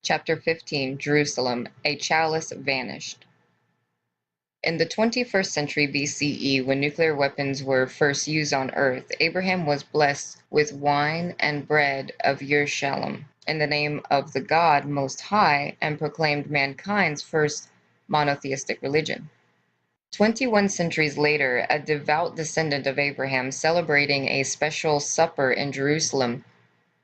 Chapter 15, Jerusalem, a chalice vanished. In the 21st century BCE, when nuclear weapons were first used on Earth, Abraham was blessed with wine and bread of Yerushalayim in the name of the God Most High, and proclaimed mankind's first monotheistic religion. 21 centuries later, a devout descendant of Abraham, celebrating a special supper in Jerusalem,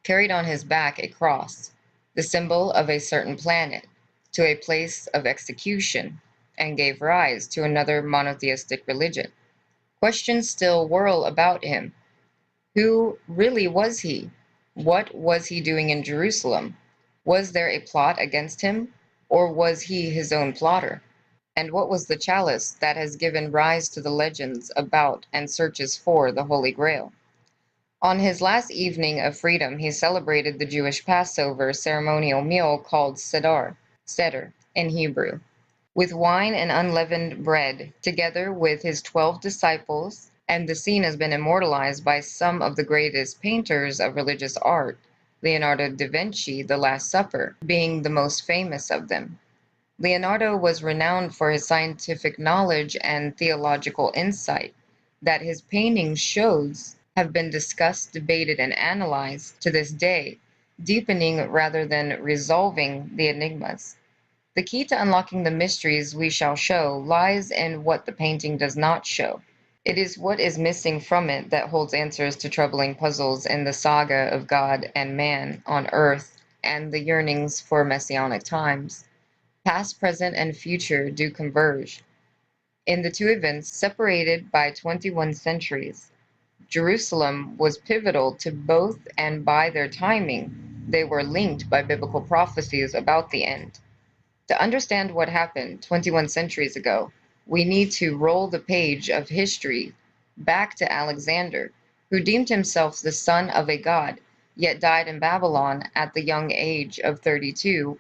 carried on his back a cross, the symbol of a certain planet, to a place of execution, and gave rise to another monotheistic religion. Questions still whirl about him. Who really was he? What was he doing in Jerusalem? Was there a plot against him, or was he his own plotter? And what was the chalice that has given rise to the legends about and searches for the Holy Grail? On his last evening of freedom, he celebrated the Jewish Passover ceremonial meal called Seder in Hebrew, with wine and unleavened bread, together with his 12 disciples, and the scene has been immortalized by some of the greatest painters of religious art, Leonardo da Vinci, The Last Supper being the most famous of them. Leonardo was renowned for his scientific knowledge and theological insight that his paintings shows have been discussed, debated, and analyzed to this day, deepening rather than resolving the enigmas. The key to unlocking the mysteries we shall show lies in what the painting does not show. It is what is missing from it that holds answers to troubling puzzles in the saga of God and man on earth and the yearnings for messianic times. Past, present, and future do converge in the two events separated by 21 centuries. Jerusalem was pivotal to both, and by their timing, they were linked by biblical prophecies about the end. To understand what happened 21 centuries ago, we need to roll the page of history back to Alexander, who deemed himself the son of a god, yet died in Babylon at the young age of 32.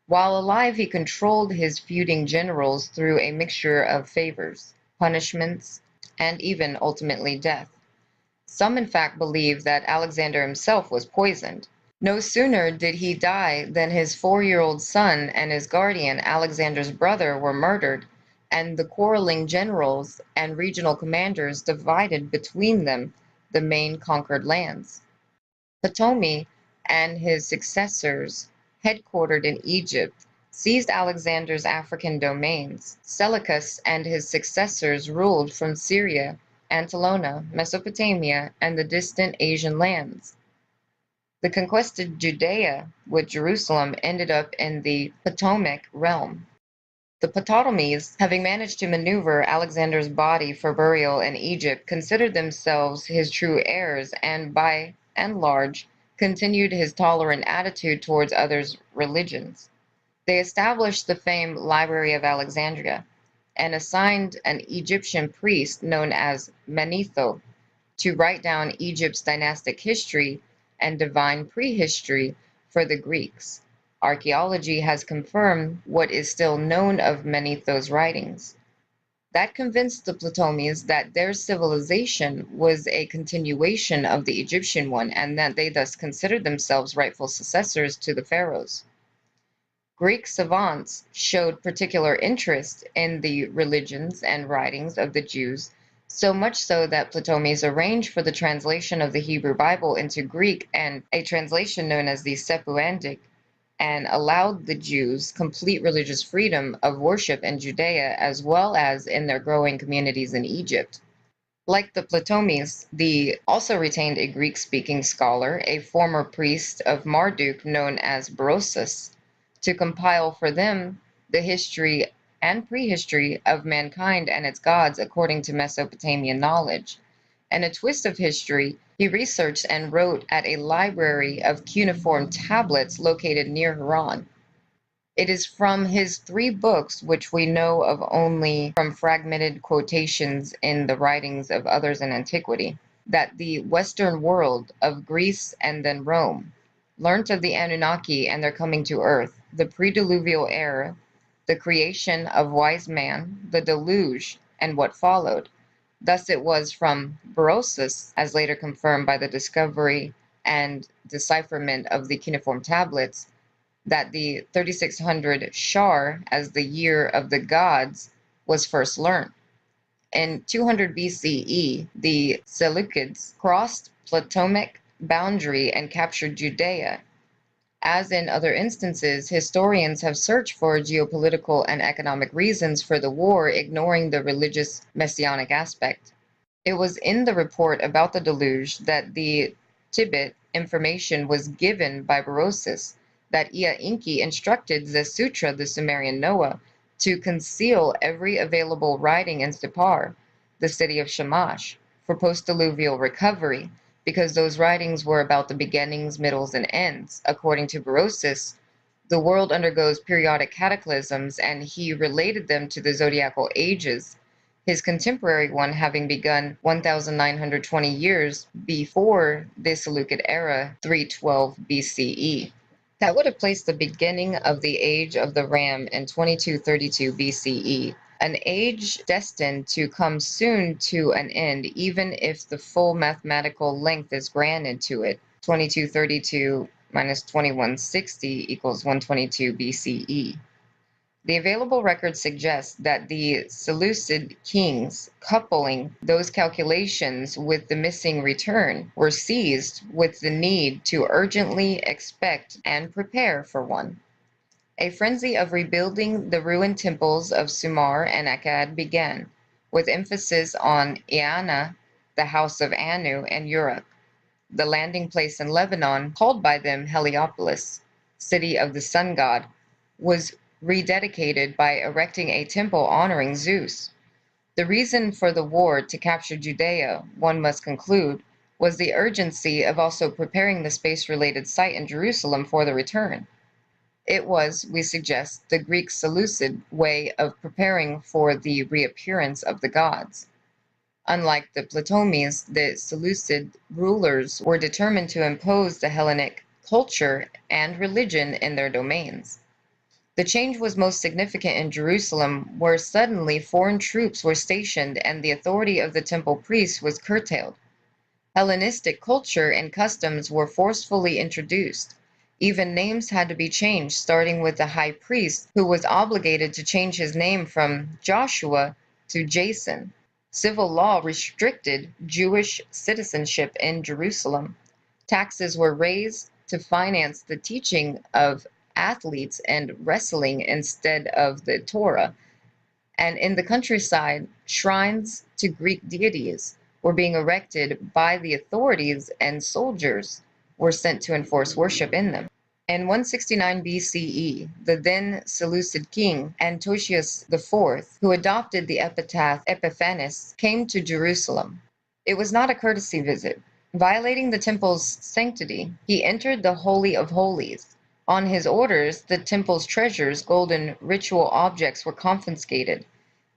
While alive, he controlled his feuding generals through a mixture of favors, punishments, and even ultimately death. Some, in fact, believe that Alexander himself was poisoned. No sooner did he die than his 4-year-old son and his guardian, Alexander's brother, were murdered, and the quarreling generals and regional commanders divided between them the main conquered lands. Ptolemy and his successors, headquartered in Egypt, seized Alexander's African domains. Seleucus and his successors ruled from Syria, Antilonia, Mesopotamia, and the distant Asian lands. The conquested Judea with Jerusalem ended up in the Ptolemaic realm. The Ptolemies, having managed to maneuver Alexander's body for burial in Egypt, considered themselves his true heirs, and by and large continued his tolerant attitude towards others' religions. They established the famed Library of Alexandria and assigned an Egyptian priest known as Manetho to write down Egypt's dynastic history and divine prehistory for the Greeks. Archaeology has confirmed what is still known of Manetho's writings. That convinced the Ptolemies that their civilization was a continuation of the Egyptian one, and that they thus considered themselves rightful successors to the pharaohs. Greek savants showed particular interest in the religions and writings of the Jews, so much so that Ptolemies arranged for the translation of the Hebrew Bible into Greek, and a translation known as the Septuagint, and allowed the Jews complete religious freedom of worship in Judea as well as in their growing communities in Egypt. Like the Ptolemies, they also retained a Greek-speaking scholar, a former priest of Marduk known as Berosus, to compile for them the history and prehistory of mankind and its gods according to Mesopotamian knowledge. And a twist of history, he researched and wrote at a library of cuneiform tablets located near Haran. It is from his 3 books, which we know of only from fragmented quotations in the writings of others in antiquity, that the Western world of Greece and then Rome learnt of the Anunnaki and their coming to Earth, the pre-diluvial era, the creation of wise man, the deluge, and what followed. Thus it was from Berosus, as later confirmed by the discovery and decipherment of the cuneiform tablets, that the 3600 Shar, as the year of the gods, was first learned. In 200 BCE, the Seleucids crossed Ptolemaic boundary and captured Judea. As in other instances, historians have searched for geopolitical and economic reasons for the war, ignoring the religious messianic aspect. It was in the report about the deluge that the Tibet information was given by Berosus that Ea Enki instructed Zesutra, the Sumerian Noah, to conceal every available writing in Sippar, the city of Shamash, for post-diluvial recovery, because those writings were about the beginnings, middles, and ends. According to Berosus, the world undergoes periodic cataclysms, and he related them to the zodiacal ages, his contemporary one having begun 1920 years before the Seleucid era, 312 BCE. That would have placed the beginning of the age of the Ram in 2232 BCE, an age destined to come soon to an end, even if the full mathematical length is granted to it. 2232 minus 2160 equals 122 BCE. The available record suggests that the Seleucid kings, coupling those calculations with the missing return, were seized with the need to urgently expect and prepare for one. A frenzy of rebuilding the ruined temples of Sumer and Akkad began, with emphasis on Eanna, the house of Anu, and Uruk, the landing place in Lebanon, called by them Heliopolis, city of the sun god, was rededicated by erecting a temple honoring Zeus. The reason for the war to capture Judea, one must conclude, was the urgency of also preparing the space-related site in Jerusalem for the return. It was, we suggest, the Greek Seleucid way of preparing for the reappearance of the gods. Unlike the Ptolemies, the Seleucid rulers were determined to impose the Hellenic culture and religion in their domains. The change was most significant in Jerusalem, where suddenly foreign troops were stationed and the authority of the temple priests was curtailed. Hellenistic culture and customs were forcefully introduced. Even names had to be changed, starting with the high priest, who was obligated to change his name from Joshua to Jason. Civil law restricted Jewish citizenship in Jerusalem. Taxes were raised to finance the teaching of athletes and wrestling instead of the Torah. And in the countryside, shrines to Greek deities were being erected by the authorities, and soldiers were sent to enforce worship in them. In 169 BCE, the then Seleucid king Antiochus IV, who adopted the epithet Epiphanes, came to Jerusalem. It was not a courtesy visit. Violating the temple's sanctity, he entered the Holy of Holies. On his orders, the temple's treasures, golden ritual objects, were confiscated.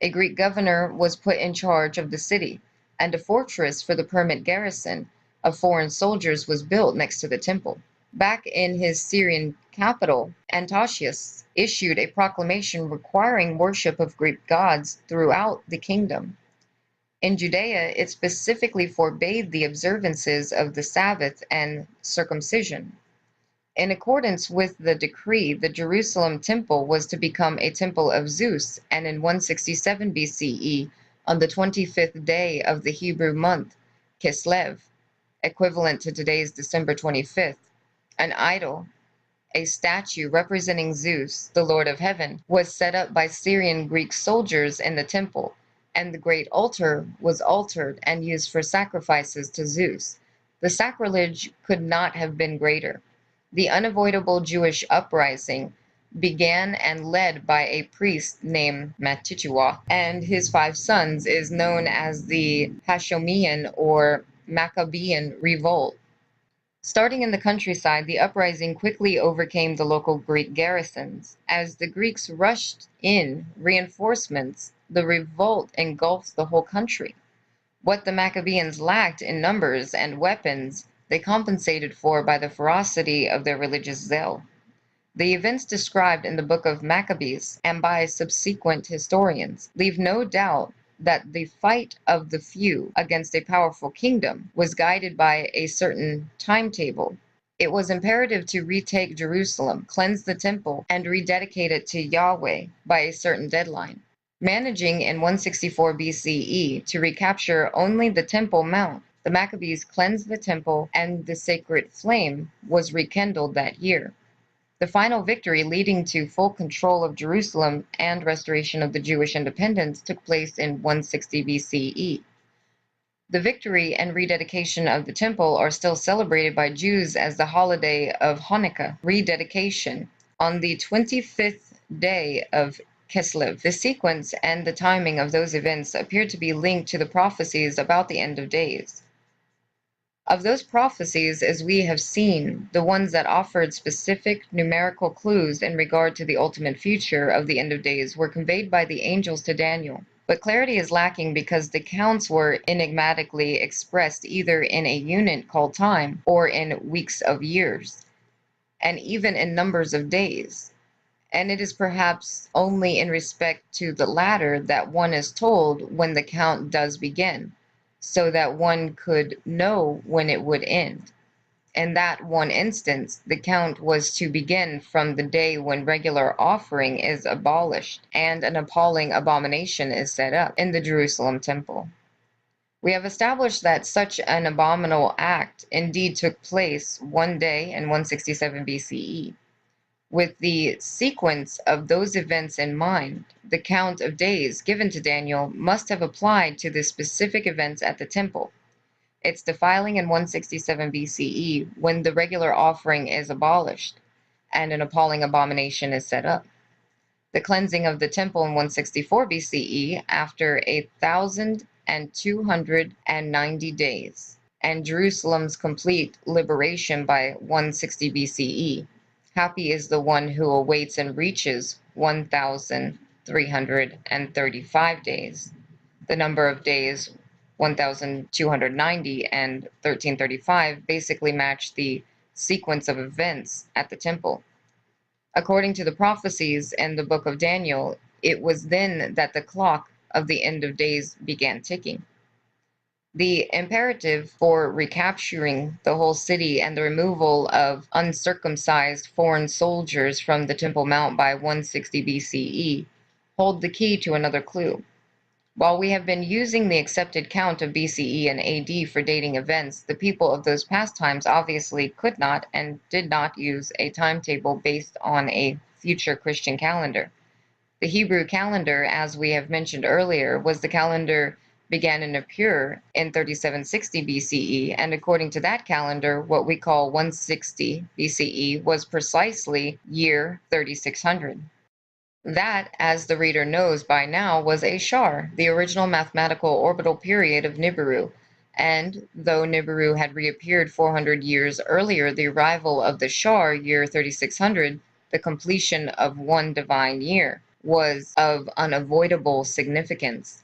A Greek governor was put in charge of the city, and a fortress for the permanent garrison of foreign soldiers was built next to the temple. Back in his Syrian capital, Antiochus issued a proclamation requiring worship of Greek gods throughout the kingdom. In Judea, it specifically forbade the observances of the Sabbath and circumcision. In accordance with the decree, the Jerusalem temple was to become a temple of Zeus, and in 167 BCE, on the 25th day of the Hebrew month, Kislev, equivalent to today's December 25th, an idol, a statue representing Zeus, the Lord of Heaven, was set up by Syrian Greek soldiers in the temple, and the great altar was altered and used for sacrifices to Zeus. The sacrilege could not have been greater. The unavoidable Jewish uprising began and led by a priest named Mattichua and his 5 sons is known as the Hashomean or Maccabean revolt. Starting in the countryside, the uprising quickly overcame the local Greek garrisons. As the Greeks rushed in reinforcements, the revolt engulfed the whole country. What the Maccabeans lacked in numbers and weapons, they compensated for by the ferocity of their religious zeal. The events described in the book of Maccabees and by subsequent historians leave no doubt that the fight of the few against a powerful kingdom was guided by a certain timetable. It was imperative to retake Jerusalem, cleanse the temple, and rededicate it to Yahweh by a certain deadline. Managing in 164 BCE to recapture only the Temple Mount, the Maccabees cleansed the temple and the sacred flame was rekindled that year. The final victory leading to full control of Jerusalem and restoration of the Jewish independence took place in 160 BCE. The victory and rededication of the temple are still celebrated by Jews as the holiday of Hanukkah, rededication, on the 25th day of Kislev. The sequence and the timing of those events appear to be linked to the prophecies about the end of days. Of those prophecies, as we have seen, the ones that offered specific numerical clues in regard to the ultimate future of the end of days were conveyed by the angels to Daniel. But clarity is lacking because the counts were enigmatically expressed either in a unit called time or in weeks of years, and even in numbers of days. And it is perhaps only in respect to the latter that one is told when the count does begin, so that one could know when it would end. In that one instance, the count was to begin from the day when regular offering is abolished and an appalling abomination is set up in the Jerusalem temple. We have established that such an abominable act indeed took place one day in 167 BCE. With the sequence of those events in mind, the count of days given to Daniel must have applied to the specific events at the temple. Its defiling in 167 BCE, when the regular offering is abolished and an appalling abomination is set up. The cleansing of the temple in 164 BCE after 1,290 days, and Jerusalem's complete liberation by 160 BCE. Happy is the one who awaits and reaches 1,335 days. The number of days 1,290 and 1335 basically match the sequence of events at the temple. According to the prophecies in the book of Daniel, it was then that the clock of the end of days began ticking. The imperative for recapturing the whole city and the removal of uncircumcised foreign soldiers from the Temple Mount by 160 BCE hold the key to another clue. While we have been using the accepted count of BCE and AD for dating events, the people of those past times obviously could not and did not use a timetable based on a future Christian calendar. The Hebrew calendar, as we have mentioned earlier, was the calendar began in Nippur in 3760 BCE, and according to that calendar, what we call 160 BCE was precisely year 3600. That, as the reader knows by now, was a Shar, the original mathematical orbital period of Nibiru, and though Nibiru had reappeared 400 years earlier, the arrival of the Shar, year 3600, the completion of one divine year, was of unavoidable significance.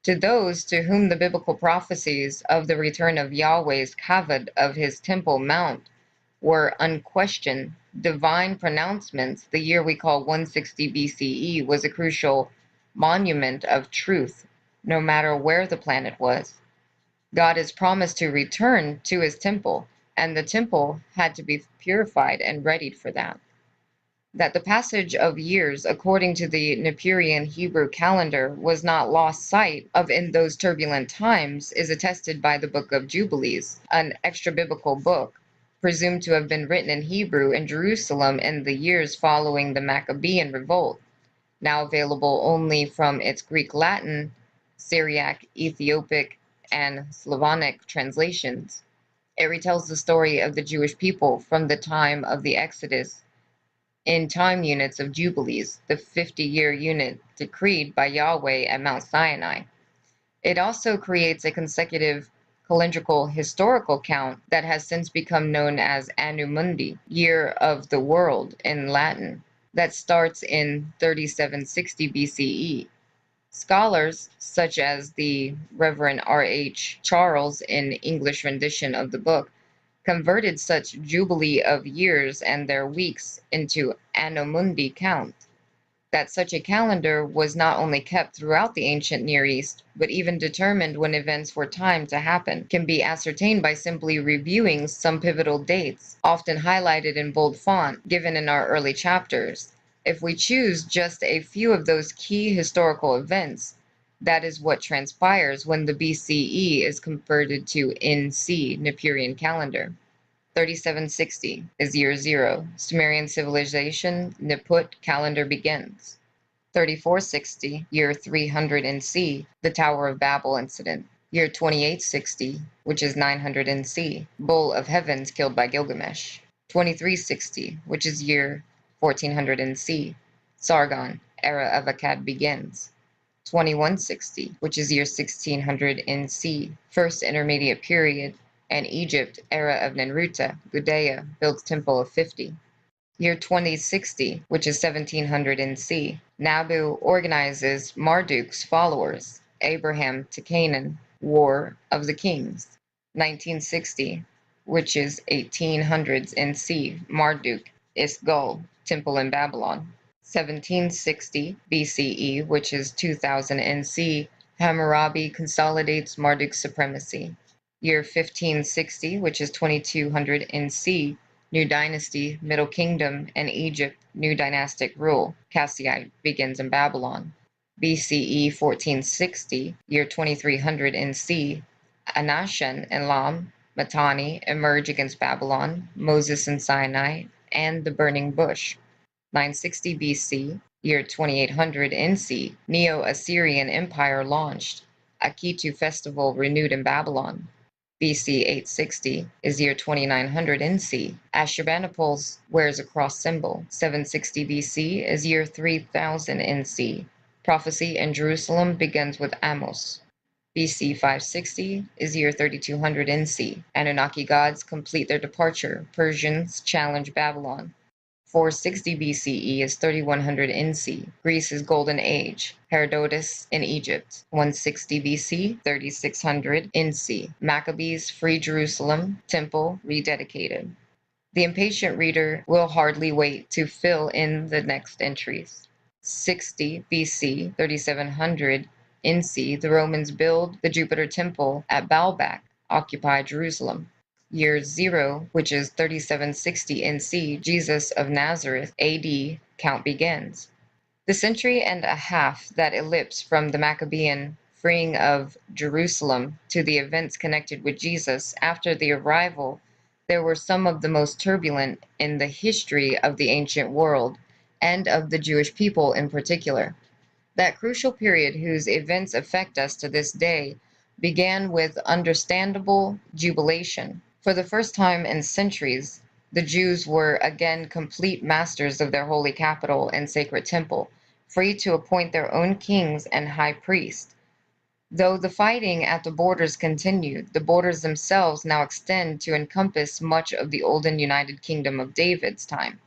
To those to whom the biblical prophecies of the return of Yahweh's kavod of his temple mount were unquestioned divine pronouncements, the year we call 160 BCE was a crucial monument of truth, no matter where the planet was. God is promised to return to his temple, and the temple had to be purified and readied for that. That the passage of years, according to the Nippurian Hebrew calendar, was not lost sight of in those turbulent times is attested by the Book of Jubilees, an extra-biblical book, presumed to have been written in Hebrew in Jerusalem in the years following the Maccabean revolt, now available only from its Greek, Latin, Syriac, Ethiopic, and Slavonic translations. It retells the story of the Jewish people from the time of the Exodus in time units of Jubilees, the 50-year unit decreed by Yahweh at Mount Sinai. It also creates a consecutive calendrical historical count that has since become known as Anno Mundi, Year of the World in Latin, that starts in 3760 BCE. Scholars, such as the Reverend R.H. Charles in English rendition of the book, converted such jubilee of years and their weeks into Anno Mundi count. That such a calendar was not only kept throughout the ancient Near East, but even determined when events were timed to happen, can be ascertained by simply reviewing some pivotal dates, often highlighted in bold font, given in our early chapters. If we choose just a few of those key historical events, that is what transpires when the BCE is converted to NC, Nippurian calendar. 3760 is year zero. Sumerian civilization, Niput calendar begins. 3460, year 300 NC, the Tower of Babel incident. Year 2860, which is 900 NC, Bull of Heavens killed by Gilgamesh. 2360, which is year 1400 NC, Sargon, era of Akkad begins. 2160, which is year 1600 NC, First Intermediate Period, and Egypt, era of Nenruta, Gudea, builds Temple of 50. Year 2060, which is 1700 NC, Nabu organizes Marduk's followers, Abraham to Canaan, War of the Kings. 1960, which is 1800s NC, Marduk, Isgul, Temple in Babylon. 1760 BCE, which is 2000 NC, Hammurabi consolidates Marduk's supremacy. Year 1560, which is 2200 NC, new dynasty, Middle Kingdom, and Egypt, new dynastic rule. Kassite begins in Babylon. BCE 1460, year 2300 NC, Anashon and Lam, Mitanni emerge against Babylon, Moses and Sinai, and the burning bush. 960 BC, year 2800 NC, Neo-Assyrian Empire launched. Akitu festival renewed in Babylon. BC 860 is year 2900 NC. Ashurbanipal wears a cross symbol. 760 BC is year 3000 NC. Prophecy in Jerusalem begins with Amos. BC 560 is year 3200 NC. Anunnaki gods complete their departure. Persians challenge Babylon. 460 BCE is 3100 NC, Greece's golden age, Herodotus in Egypt. 160 BC, 3600 NC, Maccabees free Jerusalem, temple rededicated. The impatient reader will hardly wait to fill in the next entries. 60 BC, 3700 NC, the Romans build the Jupiter temple at Baalbek, occupy Jerusalem. Year 0, which is 3760 NC, Jesus of Nazareth AD, count begins. The century and a half that elapsed from the Maccabean freeing of Jerusalem to the events connected with Jesus after the arrival, there were some of the most turbulent in the history of the ancient world, and of the Jewish people in particular. That crucial period whose events affect us to this day began with understandable jubilation. For the first time in centuries, the Jews were again complete masters of their holy capital and sacred temple, free to appoint their own kings and high priests. Though the fighting at the borders continued, the borders themselves now extend to encompass much of the olden United Kingdom of David's time.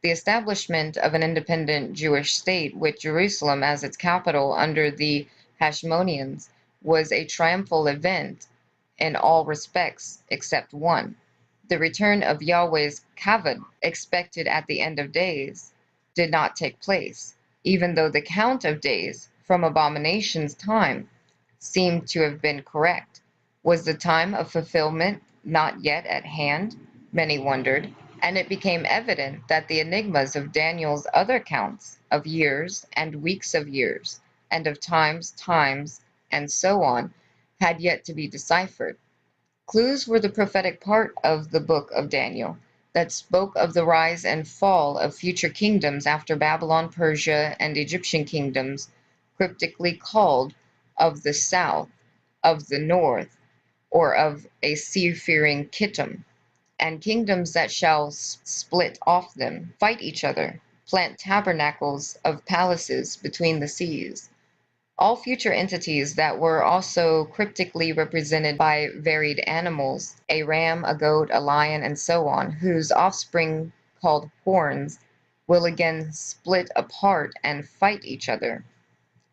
The establishment of an independent Jewish state with Jerusalem as its capital under the Hashmoneans was a triumphal event in all respects except one. The return of Yahweh's kavod, expected at the end of days, did not take place, even though the count of days from abomination's time seemed to have been correct. Was the time of fulfillment not yet at hand? Many wondered, and it became evident that the enigmas of Daniel's other counts of years and weeks of years, and of times, and so on, had yet to be deciphered. Clues were the prophetic part of the book of Daniel that spoke of the rise and fall of future kingdoms after Babylon, Persia, and Egyptian kingdoms, cryptically called of the south, of the north, or of a seafaring Kittim, and kingdoms that shall split off them, fight each other, plant tabernacles of palaces between the seas. All future entities that were also cryptically represented by varied animals, a ram, a goat, a lion, and so on, whose offspring, called horns, will again split apart and fight each other.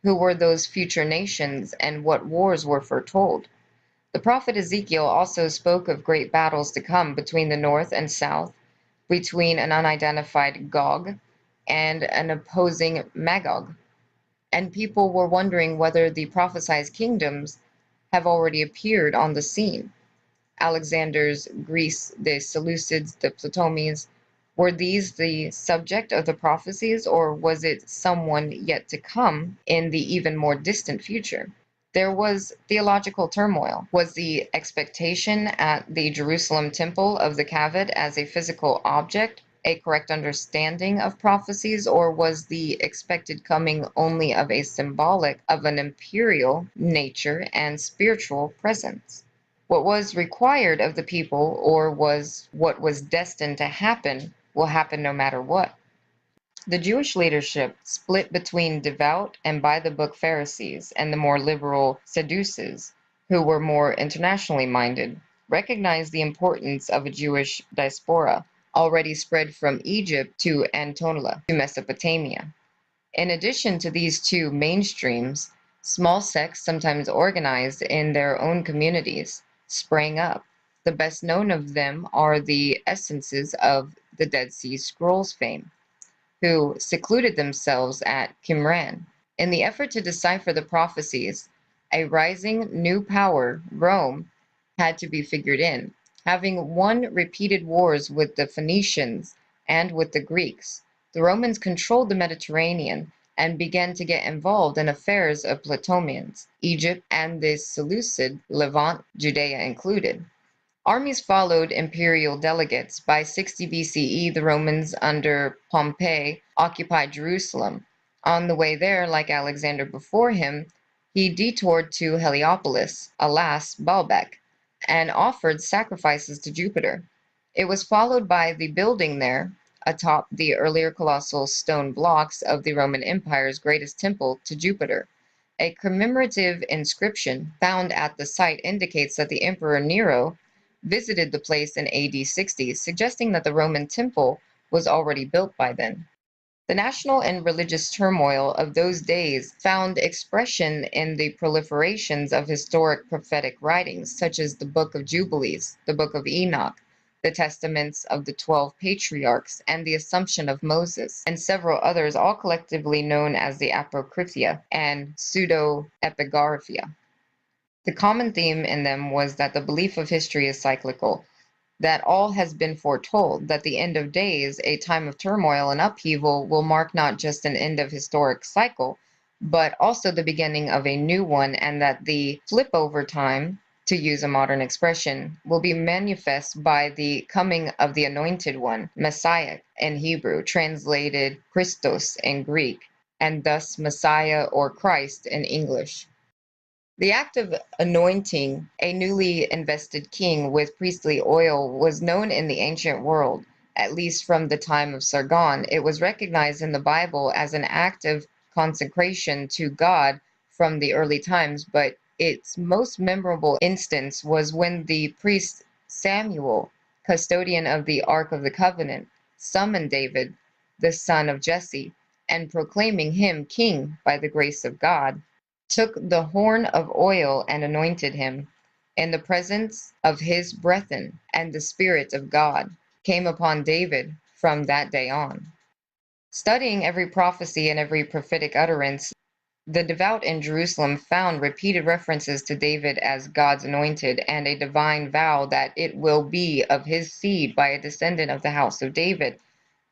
Who were those future nations, and what wars were foretold? The prophet Ezekiel also spoke of great battles to come between the north and south, between an unidentified Gog, and an opposing Magog. And people were wondering whether the prophesied kingdoms have already appeared on the scene. Alexander's Greece, the Seleucids, the Ptolemies, were these the subject of the prophecies, or was it someone yet to come in the even more distant future? There was theological turmoil. Was the expectation at the Jerusalem temple of the Kavod as a physical object a correct understanding of prophecies, or was the expected coming only of a symbolic of an imperial nature and spiritual presence? What was required of the people, or was what was destined to happen, will happen no matter what. The Jewish leadership split between devout and by the book Pharisees and the more liberal Sadducees, who were more internationally minded, recognized the importance of a Jewish diaspora already spread from Egypt to Anatolia to Mesopotamia. In addition to these two mainstreams, small sects, sometimes organized in their own communities, sprang up. The best known of them are the essences of the Dead Sea Scrolls fame, who secluded themselves at Qumran. In the effort to decipher the prophecies, a rising new power, Rome, had to be figured in. Having won repeated wars with the Phoenicians and with the Greeks, the Romans controlled the Mediterranean and began to get involved in affairs of Ptolemies, Egypt, and the Seleucid Levant, Judea included. Armies followed imperial delegates. By 60 BCE, the Romans under Pompey occupied Jerusalem. On the way there, like Alexander before him, he detoured to Heliopolis, alas, Baalbek, and offered sacrifices to Jupiter. It was followed by the building there, atop the earlier colossal stone blocks of the Roman Empire's greatest temple, to Jupiter. A commemorative inscription found at the site indicates that the Emperor Nero visited the place in AD 60, suggesting that the Roman temple was already built by then. The national and religious turmoil of those days found expression in the proliferations of historic prophetic writings, such as the Book of Jubilees, the Book of Enoch, the Testaments of the 12 Patriarchs, and the Assumption of Moses, and several others, all collectively known as the Apocrypha and Pseudo-Epigraphia. The common theme in them was that the belief of history is cyclical, that all has been foretold, that the end of days, a time of turmoil and upheaval, will mark not just an end of historic cycle, but also the beginning of a new one, and that the flip over time, to use a modern expression, will be manifest by the coming of the anointed one, Messiah in Hebrew, translated Christos in Greek, and thus Messiah or Christ in English. The act of anointing a newly invested king with priestly oil was known in the ancient world, at least from the time of Sargon. It was recognized in the Bible as an act of consecration to God from the early times, but its most memorable instance was when the priest Samuel, custodian of the Ark of the Covenant, summoned David, the son of Jesse, and proclaiming him king by the grace of God, took the horn of oil and anointed him. In the presence of his brethren, and the Spirit of God came upon David from that day on. Studying every prophecy and every prophetic utterance, the devout in Jerusalem found repeated references to David as God's anointed, and a divine vow that it will be of his seed by a descendant of the house of David,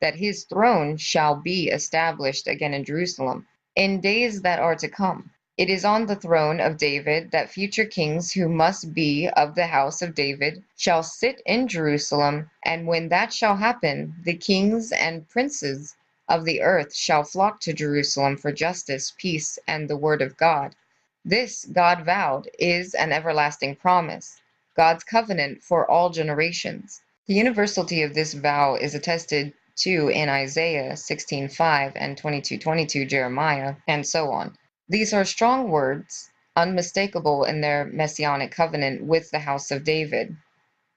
that his throne shall be established again in Jerusalem in days that are to come. It is on the throne of David that future kings who must be of the house of David shall sit in Jerusalem, and when that shall happen, the kings and princes of the earth shall flock to Jerusalem for justice, peace, and the word of God. This, God vowed, is an everlasting promise, God's covenant for all generations. The universality of this vow is attested to in Isaiah 16:5 and 22:22, Jeremiah, and so on. These are strong words, unmistakable in their messianic covenant with the house of David.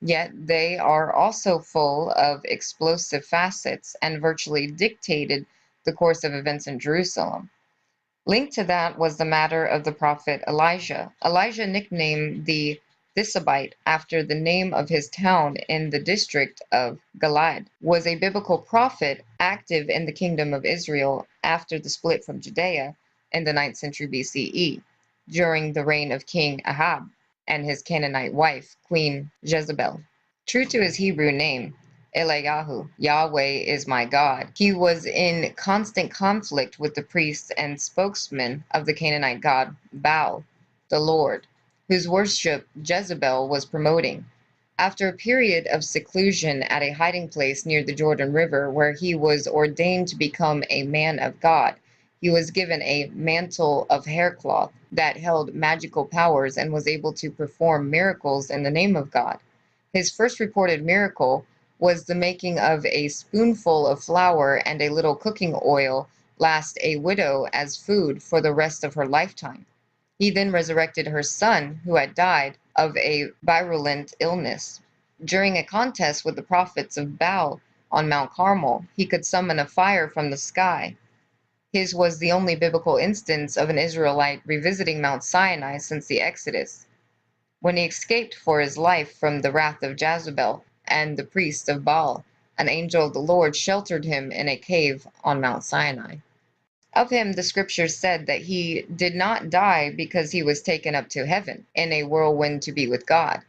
Yet they are also full of explosive facets and virtually dictated the course of events in Jerusalem. Linked to that was the matter of the prophet Elijah. Elijah, nicknamed the Thisabite, after the name of his town in the district of Gilad, was a biblical prophet active in the kingdom of Israel after the split from Judea in the 9th century BCE, during the reign of King Ahab and his Canaanite wife, Queen Jezebel. True to his Hebrew name, Eliyahu, Yahweh is my God, he was in constant conflict with the priests and spokesmen of the Canaanite god Baal, the Lord, whose worship Jezebel was promoting. After a period of seclusion at a hiding place near the Jordan River, where he was ordained to become a man of God, he was given a mantle of haircloth that held magical powers and was able to perform miracles in the name of God. His first reported miracle was the making of a spoonful of flour and a little cooking oil last a widow as food for the rest of her lifetime. He then resurrected her son, who had died of a virulent illness. During a contest with the prophets of Baal on Mount Carmel, he could summon a fire from the sky. His was the only biblical instance of an Israelite revisiting Mount Sinai since the Exodus. When he escaped for his life from the wrath of Jezebel and the priests of Baal, an angel of the Lord sheltered him in a cave on Mount Sinai. Of him, the scriptures said that he did not die because he was taken up to heaven in a whirlwind to be with God.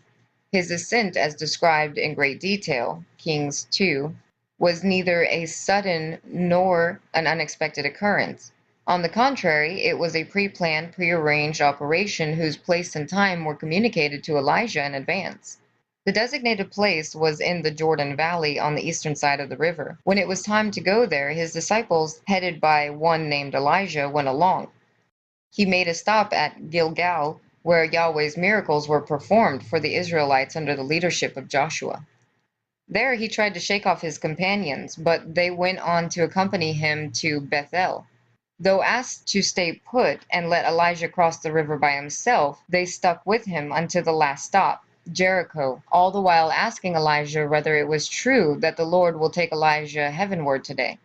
His ascent, as described in great detail, Kings 2, was neither a sudden nor an unexpected occurrence. On the contrary, it was a pre-planned, pre-arranged operation whose place and time were communicated to Elijah in advance. The designated place was in the Jordan Valley on the eastern side of the river. When it was time to go there, his disciples, headed by one named Elijah, went along. He made a stop at Gilgal, where Yahweh's miracles were performed for the Israelites under the leadership of Joshua. There he tried to shake off his companions, but they went on to accompany him to Bethel. Though asked to stay put and let Elijah cross the river by himself, they stuck with him until the last stop, Jericho, all the while asking Elijah whether it was true that the Lord will take Elijah heavenward today.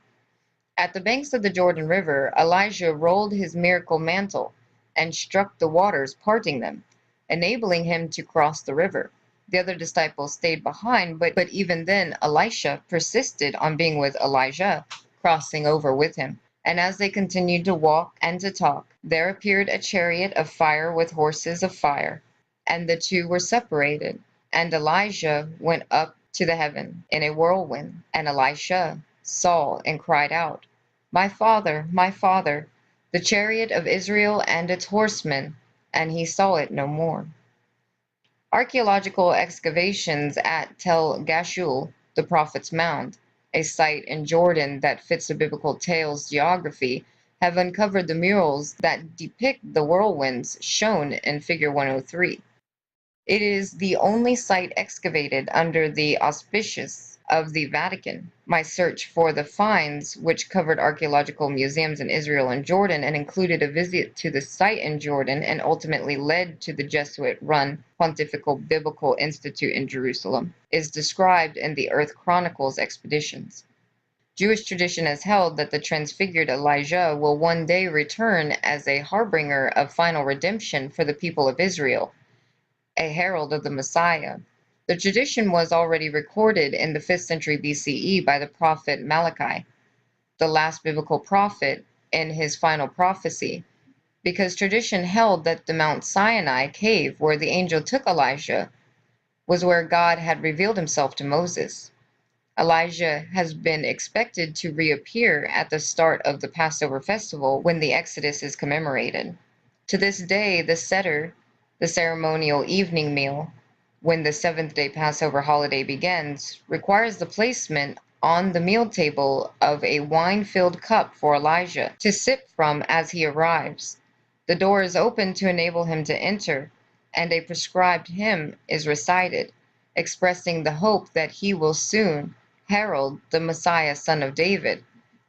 At the banks of the Jordan River, Elijah rolled his miracle mantle and struck the waters, parting them, enabling him to cross the river. The other disciples stayed behind, but even then Elisha persisted on being with Elijah, crossing over with him. And as they continued to walk and to talk, there appeared a chariot of fire with horses of fire, and the two were separated. And Elijah went up to the heaven in a whirlwind, and Elisha saw and cried out, my father, the chariot of Israel and its horsemen, and he saw it no more. Archaeological excavations at Tel Gashul, the Prophet's Mound, a site in Jordan that fits the biblical tale's geography, have uncovered the murals that depict the whirlwinds shown in Figure 103. It is the only site excavated under the auspices of the Vatican. My search for the finds, which covered archaeological museums in Israel and Jordan and included a visit to the site in Jordan and ultimately led to the Jesuit-run Pontifical Biblical Institute in Jerusalem, is described in the Earth Chronicles expeditions. Jewish tradition has held that the transfigured Elijah will one day return as a harbinger of final redemption for the people of Israel, a herald of the Messiah. The tradition was already recorded in the 5th century BCE by the prophet Malachi, the last biblical prophet, in his final prophecy, because tradition held that the Mount Sinai cave where the angel took Elijah was where God had revealed himself to Moses. Elijah has been expected to reappear at the start of the Passover festival when the Exodus is commemorated. To this day, the Seder, the ceremonial evening meal, when the seventh-day Passover holiday begins, requires the placement on the meal table of a wine-filled cup for Elijah to sip from as he arrives. The door is opened to enable him to enter, and a prescribed hymn is recited, expressing the hope that he will soon herald the Messiah, son of David,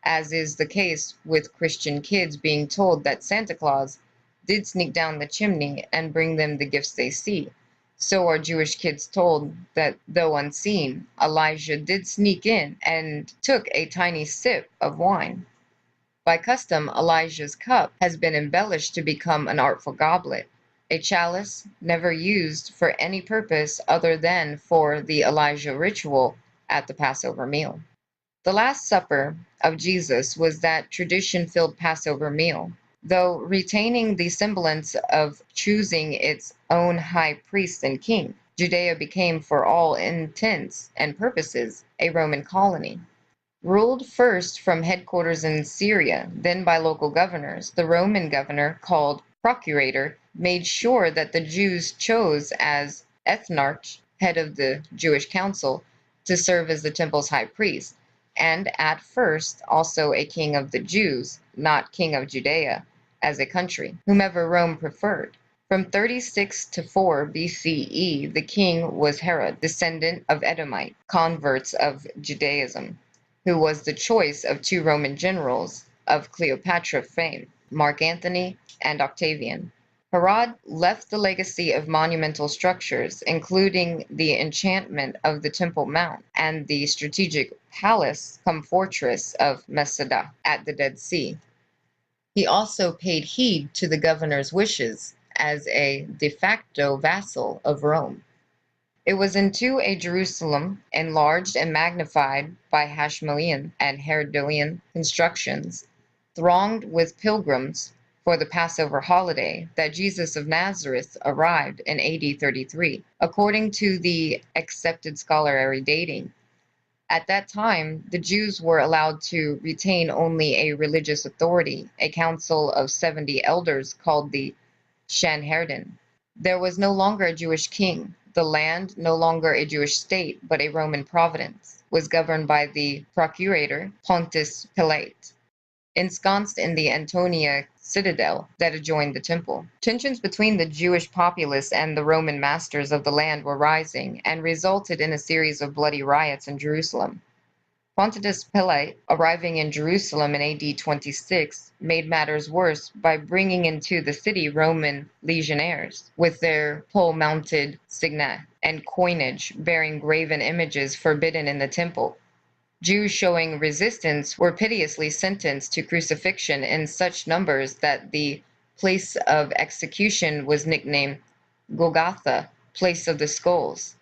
as is the case with Christian kids being told that Santa Claus did sneak down the chimney and bring them the gifts they see. So are Jewish kids told that, though unseen, Elijah did sneak in and took a tiny sip of wine. By custom, Elijah's cup has been embellished to become an artful goblet. a chalice never used for any purpose other than for the Elijah ritual at the Passover meal. The Last Supper of Jesus was that tradition-filled Passover meal. Though retaining the semblance of choosing its own high priest and king, Judea became, for all intents and purposes, a Roman colony. Ruled first from headquarters in Syria, then by local governors, the Roman governor, called procurator, made sure that the Jews chose as ethnarch, head of the Jewish council, to serve as the temple's high priest, and at first also a king of the Jews, not king of Judea as a country, whomever Rome preferred. From 36 to 4 BCE, the king was Herod, descendant of Edomite converts of Judaism, who was the choice of two Roman generals of Cleopatra fame, Mark Antony and Octavian. Herod left the legacy of monumental structures, including the enchantment of the Temple Mount and the strategic palace cum fortress of Masada at the Dead Sea. He also paid heed to the governor's wishes as a de facto vassal of Rome. It was into a Jerusalem enlarged and magnified by Hashmonean and Herodian constructions, thronged with pilgrims for the Passover holiday, that Jesus of Nazareth arrived in AD 33, according to the accepted scholarly dating. At that time, the Jews were allowed to retain only a religious authority, a council of 70 elders called the Sanhedrin. There was no longer a Jewish king. The land, no longer a Jewish state, but a Roman province, was governed by the procurator Pontius Pilate, ensconced in the Antonia citadel that adjoined the temple. Tensions between the Jewish populace and the Roman masters of the land were rising and resulted in a series of bloody riots in Jerusalem. Pontius Pilate, arriving in Jerusalem in AD 26, made matters worse by bringing into the city Roman legionnaires with their pole-mounted signa and coinage bearing graven images forbidden in the temple. Jews showing resistance were pitilessly sentenced to crucifixion in such numbers that the place of execution was nicknamed Golgotha, place of the skulls.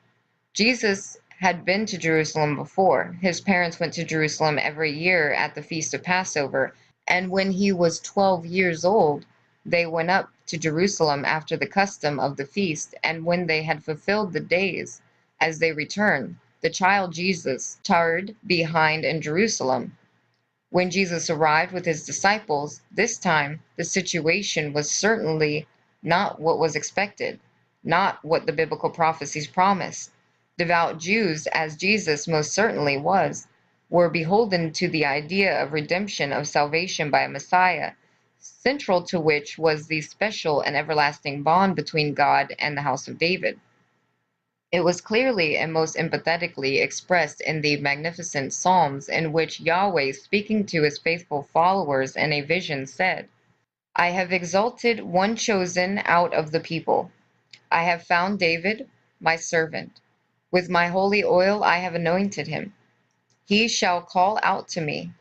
Jesus had been to Jerusalem before. His parents went to Jerusalem every year at the Feast of Passover, and when he was 12 years old, they went up to Jerusalem after the custom of the feast, and when they had fulfilled the days, as they returned, the child Jesus tarried behind in Jerusalem. When Jesus arrived with his disciples, this time the situation was certainly not what was expected, not what the biblical prophecies promised. Devout Jews, as Jesus most certainly was, were beholden to the idea of redemption, of salvation by a Messiah, central to which was the special and everlasting bond between God and the house of David. It was clearly and most emphatically expressed in the magnificent Psalms, in which Yahweh, speaking to his faithful followers in a vision, said, "I have exalted one chosen out of the people. I have found David, my servant. With my holy oil I have anointed him. He shall call out to me,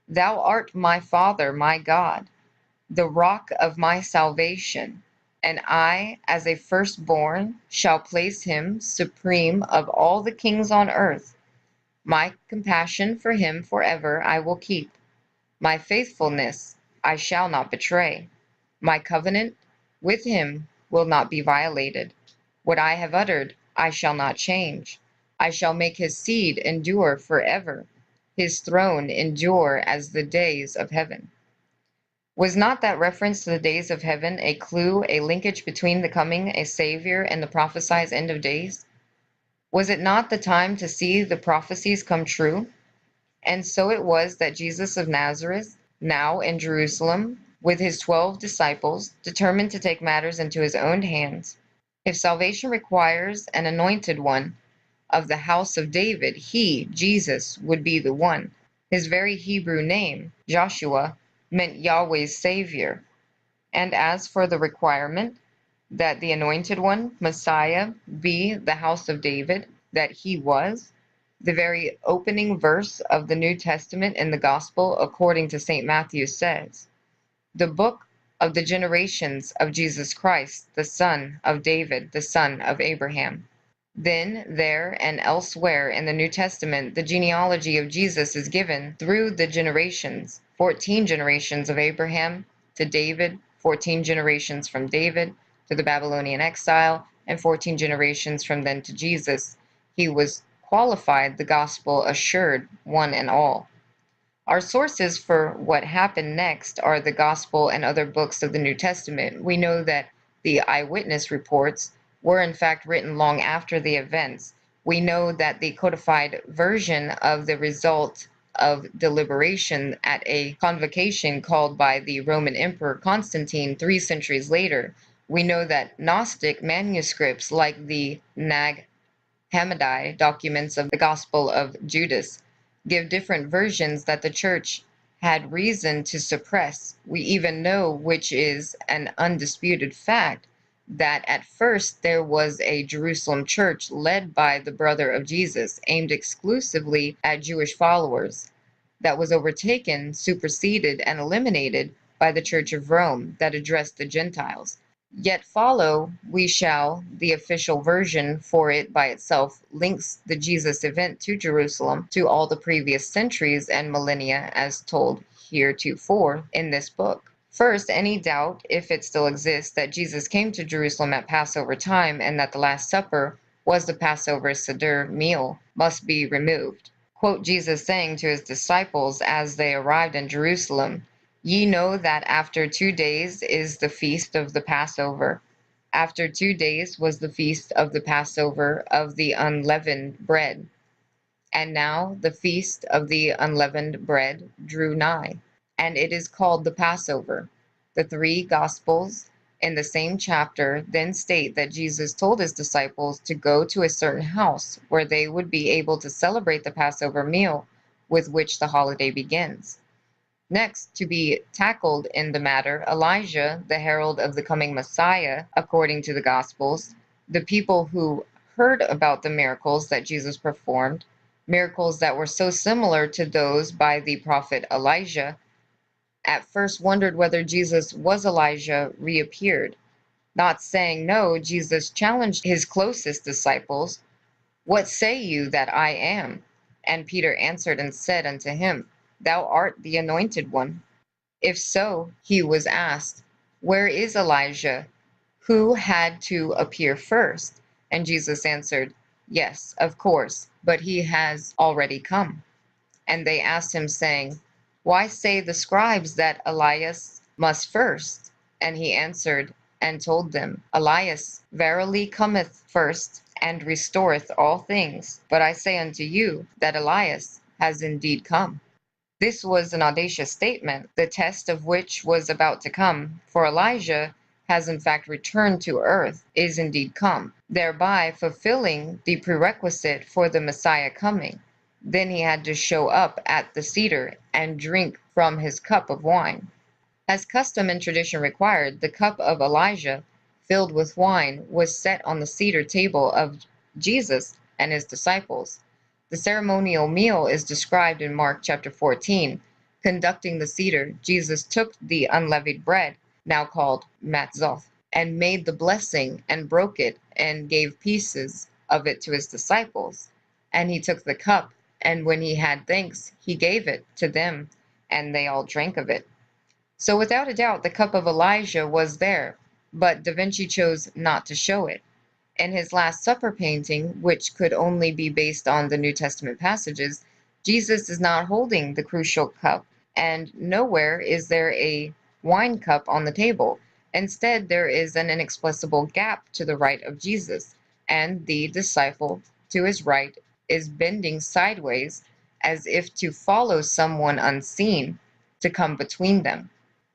'Thou art my Father, my God, the rock of my salvation.' And I, as a firstborn, shall place him supreme of all the kings on earth. My compassion for him forever I will keep. My faithfulness I shall not betray. My covenant with him will not be violated. What I have uttered I shall not change. I shall make his seed endure forever, his throne endure as the days of heaven." Was not that reference to the days of heaven a clue, a linkage between the coming a Savior and the prophesied end of days? Was it not the time to see the prophecies come true? And so it was that Jesus of Nazareth, now in Jerusalem, with his 12 disciples, determined to take matters into his own hands. If salvation requires an anointed one of the house of David, he, Jesus, would be the one. His very Hebrew name, Joshua, meant Yahweh's Savior. And as for the requirement that the anointed one, Messiah, be the house of David, that he was, the very opening verse of the New Testament in the Gospel, according to St. Matthew, says, "The book of the generations of Jesus Christ, the son of David, the son of Abraham. Then, there, and elsewhere in the New Testament, the genealogy of Jesus is given through the generations 14 generations of Abraham to David, 14 generations from David to the Babylonian exile, and 14 generations from then to Jesus. He was qualified, the gospel assured one and all. Our sources for what happened next are the Gospel and other books of the New Testament. We know that the eyewitness reports were in fact written long after the events. We know that the codified version of the result of deliberation at a convocation called by the Roman Emperor Constantine 3 centuries later. We know that Gnostic manuscripts like the Nag Hammadi documents of the Gospel of Judas give different versions that the church had reason to suppress. We even know, which is an undisputed fact, that at first there was a Jerusalem church led by the brother of Jesus, aimed exclusively at Jewish followers, that was overtaken, superseded, and eliminated by the Church of Rome that addressed the Gentiles. Yet follow, we shall, the official version for it by itself links the Jesus event to Jerusalem to all the previous centuries and millennia as told heretofore in this book. First, any doubt, if it still exists, that Jesus came to Jerusalem at Passover time and that the Last Supper was the Passover Seder meal must be removed. Quote Jesus saying to his disciples as they arrived in Jerusalem, "Ye know that after 2 days is the feast of the Passover. After 2 days was the feast of the Passover of the unleavened bread. And now the feast of the unleavened bread drew nigh, and it is called the Passover." The three Gospels in the same chapter then state that Jesus told his disciples to go to a certain house where they would be able to celebrate the Passover meal with which the holiday begins. Next to be tackled in the matter, Elijah, the herald of the coming Messiah, according to the Gospels, the people who heard about the miracles that Jesus performed, miracles that were so similar to those by the prophet Elijah, at first wondered whether Jesus was Elijah reappeared. Not saying no, Jesus challenged his closest disciples, "What say you that I am?" And Peter answered and said unto him, "Thou art the anointed one." If so, he was asked, "Where is Elijah? Who had to appear first?" And Jesus answered, "Yes, of course, but he has already come." And they asked him, saying, "Why say the scribes that Elias must first?" And he answered and told them, "Elias verily cometh first, and restoreth all things. But I say unto you that Elias has indeed come." This was an audacious statement, the test of which was about to come, for Elijah has in fact returned to earth, is indeed come, thereby fulfilling the prerequisite for the Messiah coming. Then he had to show up at the cedar and drink from his cup of wine. As custom and tradition required, the cup of Elijah, filled with wine, was set on the cedar table of Jesus and his disciples. The ceremonial meal is described in Mark chapter 14. Conducting the cedar, Jesus took the unleavened bread, now called matzoth, and made the blessing and broke it and gave pieces of it to his disciples. And he took the cup, and when he had thanks, he gave it to them, and they all drank of it. So without a doubt, the cup of Elijah was there, but Da Vinci chose not to show it. In his Last Supper painting, which could only be based on the New Testament passages, Jesus is not holding the crucial cup, and nowhere is there a wine cup on the table. Instead, there is an inexplicable gap to the right of Jesus, and the disciple to his right is bending sideways as if to follow someone unseen to come between them.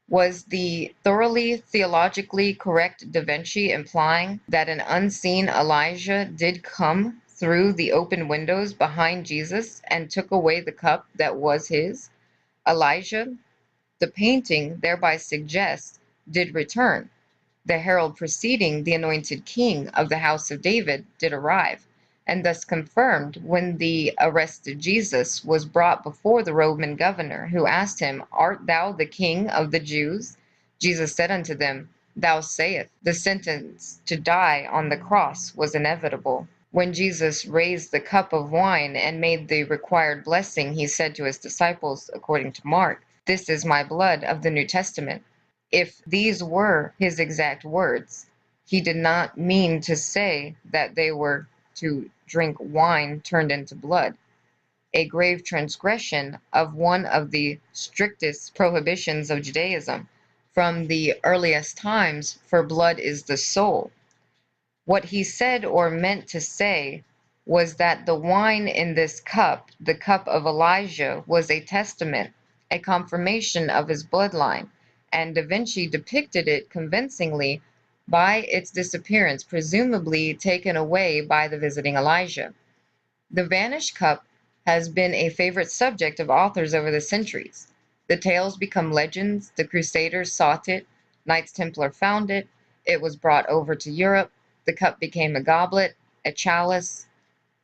Was the thoroughly theologically correct Da Vinci implying that an unseen Elijah did come through the open windows behind Jesus and took away the cup that was his? Elijah, the painting thereby suggests, did return. The herald preceding the anointed king of the house of David did arrive, and thus confirmed when the arrested Jesus was brought before the Roman governor, who asked him, "Art thou the king of the Jews?" Jesus said unto them, Thou sayest, the sentence to die on the cross was inevitable. When Jesus raised the cup of wine and made the required blessing, he said to his disciples, according to Mark, This is my blood of the New Testament. If these were his exact words, he did not mean to say that they were to drink wine turned into blood, a grave transgression of one of the strictest prohibitions of Judaism from the earliest times, for blood is the soul. What he said or meant to say was that the wine in this cup, the cup of Elijah, was a testament, a confirmation of his bloodline, and Da Vinci depicted it convincingly by its disappearance, presumably taken away by the visiting Elijah. The vanished cup has been a favorite subject of authors over the centuries. The tales become legends. The Crusaders sought it, Knights Templar found it, it was brought over to Europe. The cup became a goblet, a chalice.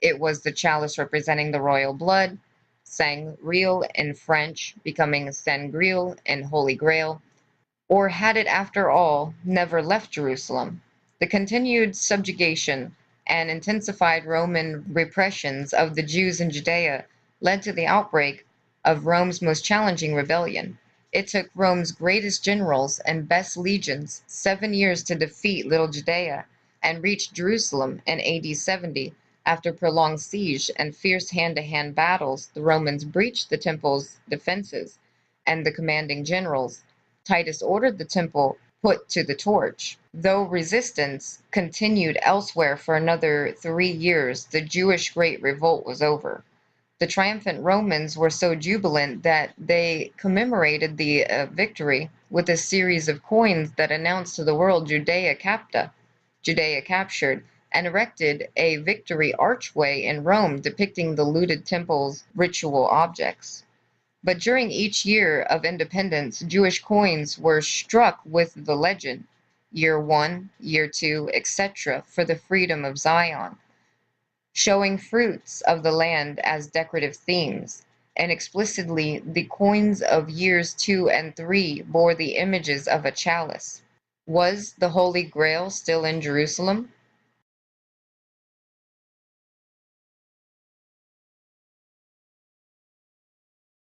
It was the chalice representing the royal blood, sangreal in French, becoming sangreal in Holy Grail. Or had it, after all, never left Jerusalem? The continued subjugation and intensified Roman repressions of the Jews in Judea led to the outbreak of Rome's most challenging rebellion. It took Rome's greatest generals and best legions 7 years to defeat Little Judea and reach Jerusalem in AD 70. After prolonged siege and fierce hand-to-hand battles, the Romans breached the temple's defenses, and the commanding generals Titus ordered the temple put to the torch. Though resistance continued elsewhere for another 3 years, the Jewish Great Revolt was over. The triumphant Romans were so jubilant that they commemorated the victory with a series of coins that announced to the world Judea captured, and erected a victory archway in Rome depicting the looted temple's ritual objects. But during each year of independence, Jewish coins were struck with the legend, Year 1, Year 2, etc., for the freedom of Zion, showing fruits of the land as decorative themes. And explicitly, the coins of years 2 and 3 bore the images of a chalice. Was the Holy Grail still in Jerusalem?